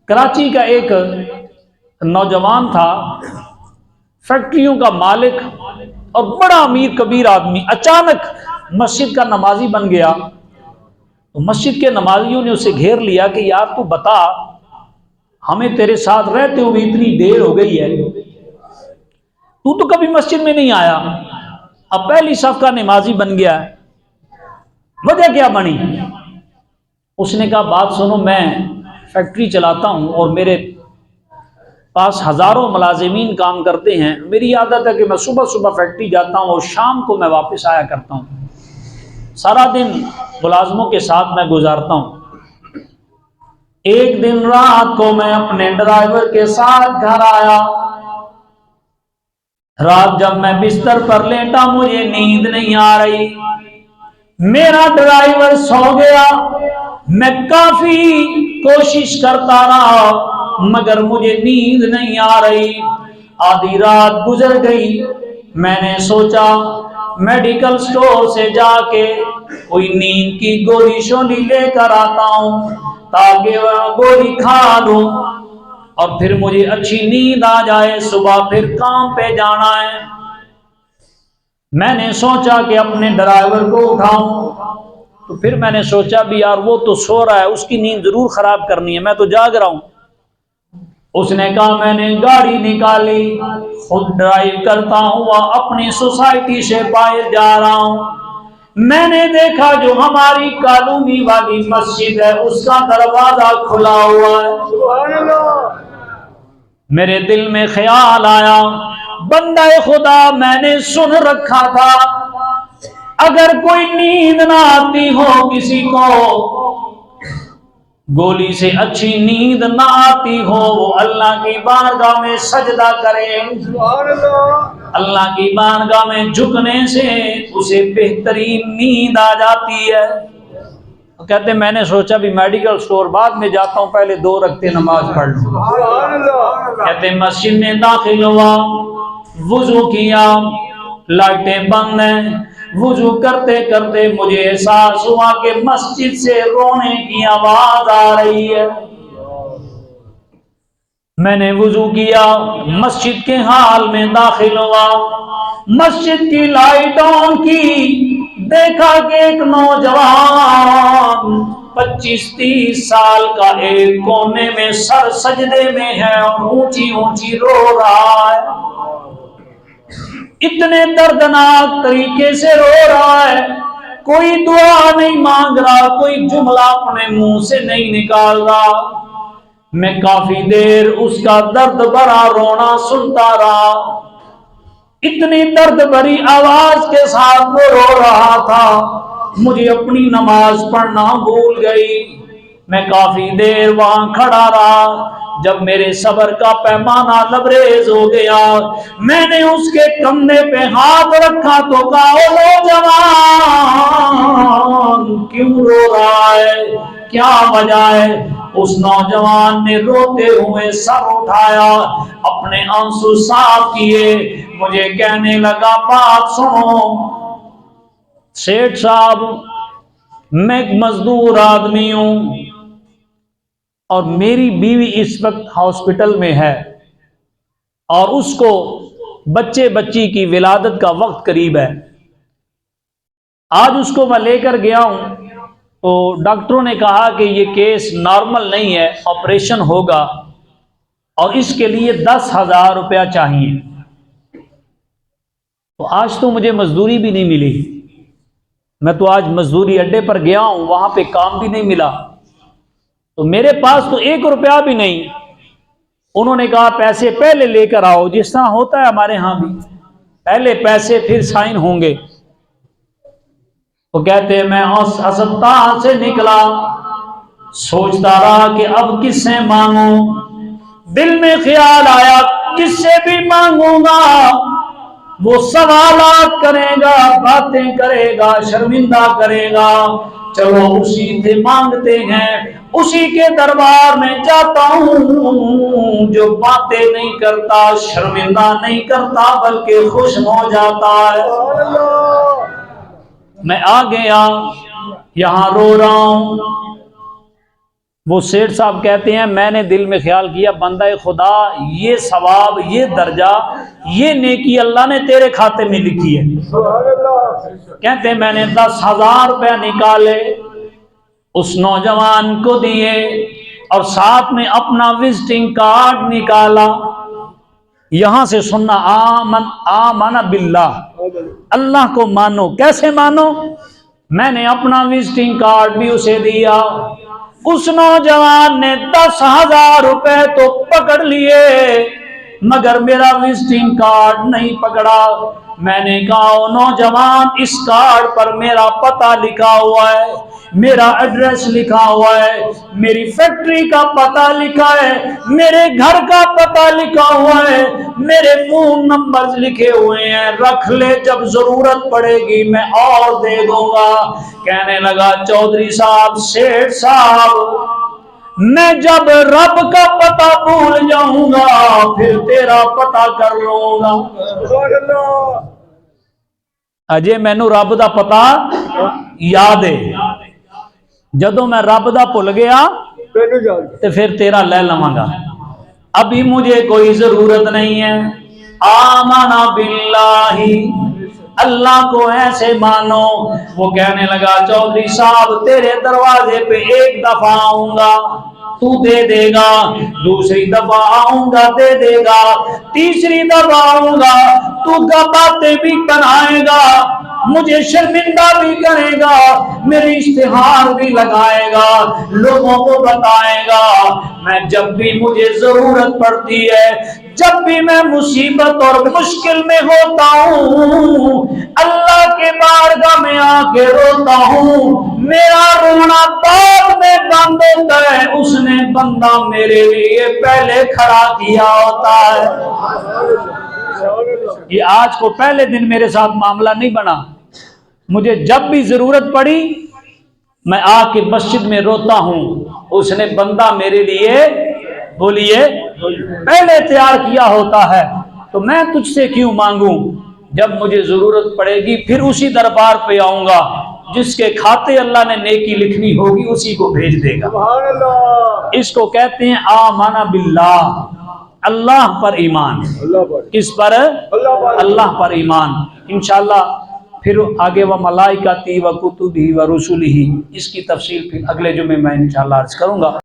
کراچی کا ایک نوجوان تھا، فیکٹریوں کا مالک اور بڑا امیر کبیر آدمی، اچانک مسجد کا نمازی بن گیا۔ تو مسجد کے نمازیوں نے اسے گھیر لیا کہ یار تو بتا، ہمیں تیرے ساتھ رہتے ہوئے اتنی دیر ہو گئی ہے، تو کبھی مسجد میں نہیں آیا، اب پہلی صف کا نمازی بن گیا ہے، وجہ کیا بنی؟ اس نے کہا بات سنو، میں فیکٹری چلاتا ہوں اور میرے پاس ہزاروں ملازمین کام کرتے ہیں، میری عادت ہے کہ میں صبح صبح فیکٹری جاتا ہوں اور شام کو میں واپس آیا کرتا ہوں، سارا دن ملازموں کے ساتھ میں گزارتا ہوں۔ ایک دن رات کو میں اپنے ڈرائیور کے ساتھ گھر آیا، رات جب میں بستر پر لیٹا مجھے نیند نہیں آ رہی، میرا ڈرائیور سو گیا، میں کافی کوشش کرتا رہا مگر مجھے نیند نہیں آ رہی۔ آدھی رات گزر گئی، میں نے سوچا میڈیکل سٹور سے جا کے کوئی نیند کی گولی شولی لے کر آتا ہوں تاکہ وہ گولی کھا لوں اور پھر مجھے اچھی نیند آ جائے، صبح پھر کام پہ جانا ہے۔ میں نے سوچا کہ اپنے ڈرائیور کو اٹھاؤں، تو پھر میں نے سوچا بھی یار وہ تو سو رہا ہے، اس کی نیند ضرور خراب کرنی ہے، میں تو جاگ رہا ہوں۔ اس نے کہا میں نے گاڑی نکالی، خود ڈرائیو کرتا ہوا اپنی سوسائٹی سے باہر جا رہا ہوں۔ میں نے دیکھا جو ہماری کالونی والی مسجد ہے اس کا دروازہ کھلا ہوا ہے۔ میرے دل میں خیال آیا، بندہ خدا میں نے سن رکھا تھا اگر کوئی نیند نہ آتی ہو، کسی کو گولی سے اچھی نیند نہ آتی ہو، وہ اللہ کی بارگاہ میں سجدہ کرے، اللہ کی بارگاہ میں جھکنے سے اسے بہترین نیند آ جاتی ہے۔ کہتے میں نے سوچا بھی میڈیکل سٹور بعد میں جاتا ہوں، پہلے 2 رکعتیں نماز پڑھ لوں۔ کہتے مسجد میں داخل ہوا، وضو کیا، لائٹیں بند ہیں، وضو کرتے کرتے مجھے احساس ہوا کہ مسجد سے رونے کی آواز آ رہی ہے۔ میں نے وضو کیا، مسجد کے حال میں داخل ہوا، مسجد کی لائٹ آن کی، دیکھا کہ ایک نوجوان 25-30 سال کا ایک کونے میں سر سجدے میں ہے اور اونچی اونچی رو رہا ہے، اتنے دردناک طریقے سے رو رہا ہے، کوئی دعا نہیں مانگ رہا، کوئی جملہ اپنے منہ سے نہیں نکال رہا۔ میں کافی دیر اس کا درد بھرا رونا سنتا رہا، اتنی درد بھری آواز کے ساتھ وہ رو رہا تھا، مجھے اپنی نماز پڑھنا بھول گئی۔ میں کافی دیر وہاں کھڑا رہا، جب میرے صبر کا پیمانہ لبریز ہو گیا میں نے اس کے کندھے پہ ہاتھ رکھا تو کہا او نوجوان کیوں رو رہا ہے، کیا وجہ ہے؟ اس نوجوان نے روتے ہوئے سر اٹھایا، اپنے آنسو صاف کیے، مجھے کہنے لگا بات سنو سیٹھ صاحب، میں ایک مزدور آدمی ہوں اور میری بیوی اس وقت ہاسپٹل میں ہے اور اس کو بچے بچی کی ولادت کا وقت قریب ہے۔ آج اس کو میں لے کر گیا ہوں تو ڈاکٹروں نے کہا کہ یہ کیس نارمل نہیں ہے، آپریشن ہوگا اور اس کے لیے 10,000 روپیہ چاہیے۔ تو آج تو مجھے مزدوری بھی نہیں ملی، میں تو آج مزدوری اڈے پر گیا ہوں، وہاں پہ کام بھی نہیں ملا، تو میرے پاس تو 1 روپیہ بھی نہیں۔ انہوں نے کہا پیسے پہلے لے کر آؤ، جس طرح ہوتا ہے ہمارے ہاں بھی، پہلے پیسے پھر سائن ہوں گے۔ وہ کہتے میں ہسپتال سے نکلا، سوچتا رہا کہ اب کس سے مانگوں، دل میں خیال آیا کس سے بھی مانگوں گا وہ سوالات کرے گا، باتیں کرے گا، شرمندہ کرے گا، چلو اسی سے مانگتے ہیں، اسی کے دربار میں جاتا ہوں جو باتیں نہیں کرتا، شرمندہ نہیں کرتا بلکہ خوش ہو جاتا ہے۔ میں آ گیا، یہاں رو رہا ہوں، وہ سیٹھ صاحب کہتے ہیں میں نے دل میں خیال کیا بندہ خدا یہ ثواب یہ درجہ یہ نیکی اللہ نے تیرے کھاتے میں لکھی ہے. کہتے ہیں میں نے 10,000 روپے نکالے اس نوجوان کو دیے اور ساتھ میں اپنا وزٹنگ کارڈ نکالا. یہاں سے سننا آمن باللہ، اللہ کو مانو. کیسے مانو؟ میں نے اپنا وزٹنگ کارڈ بھی اسے دیا. اس نوجوان نے 10,000 روپے تو پکڑ لیے مگر میرا وزٹنگ کارڈ نہیں پکڑا. میں نے کہا او نوجوان اس کارڈ پر میرا پتہ لکھا ہوا ہے، میرا ایڈریس لکھا ہوا ہے، میری فیکٹری کا پتہ لکھا ہے، میرے گھر کا پتہ لکھا ہوا ہے، میرے فون نمبر لکھے ہوئے ہیں، رکھ لے جب ضرورت پڑے گی میں اور دے دوں گا. کہنے لگا چودھری صاحب سیٹھ صاحب میں جب رب کا پتہ بھول جاؤں گا پھر تیرا پتہ کر لوں گا. اجے مینوں رب دا پتہ یاد ہے، جدوں میں رب دا بھول گیا تو پھر تیرا لے لواں گا، ابھی مجھے کوئی ضرورت نہیں ہے. آمنا باللہ، اللہ کو ایسے مانو. وہ کہنے لگا چودھری صاحب تیرے دروازے پہ ایک دفعہ آؤں گا تو دے دے گا، دوسری دفعہ آؤں گا دے دے گا، تیسری دفعہ آؤں گا تو باتیں بھی بنائے گا، مجھے شرمندہ بھی کرے گا، میری اشتہار بھی لگائے گا، لوگوں کو بتائے گا. میں جب بھی مجھے ضرورت پڑتی ہے، جب بھی میں مصیبت اور مشکل میں ہوتا ہوں، اللہ کے بارگاہ میں آ کے روتا ہوں، میرا رونا بعد میں بند ہوتا ہے، اس نے بندہ میرے لیے پہلے کھڑا کیا ہوتا ہے. یہ آج کو پہلے دن میرے ساتھ معاملہ نہیں بنا. مجھے جب بھی ضرورت پڑی میں آ کے مسجد میں روتا ہوں، اس نے بندہ میرے لیے بولیے پہلے تیار کیا ہوتا ہے، تو میں تجھ سے کیوں مانگوں. جب مجھے ضرورت پڑے گی پھر اسی دربار پہ آؤں گا، جس کے کھاتے اللہ نے نیکی لکھنی ہوگی اسی کو بھیج دے گا. اس کو کہتے ہیں آمنا باللہ، اللہ پر ایمان. کس پر؟ اللہ پر ایمان. انشاءاللہ پھر آگے وہ ملائکتی و کتبی و رسولہ، اس کی تفصیل پھر اگلے جمعے میں انشاءاللہ عرض کروں گا.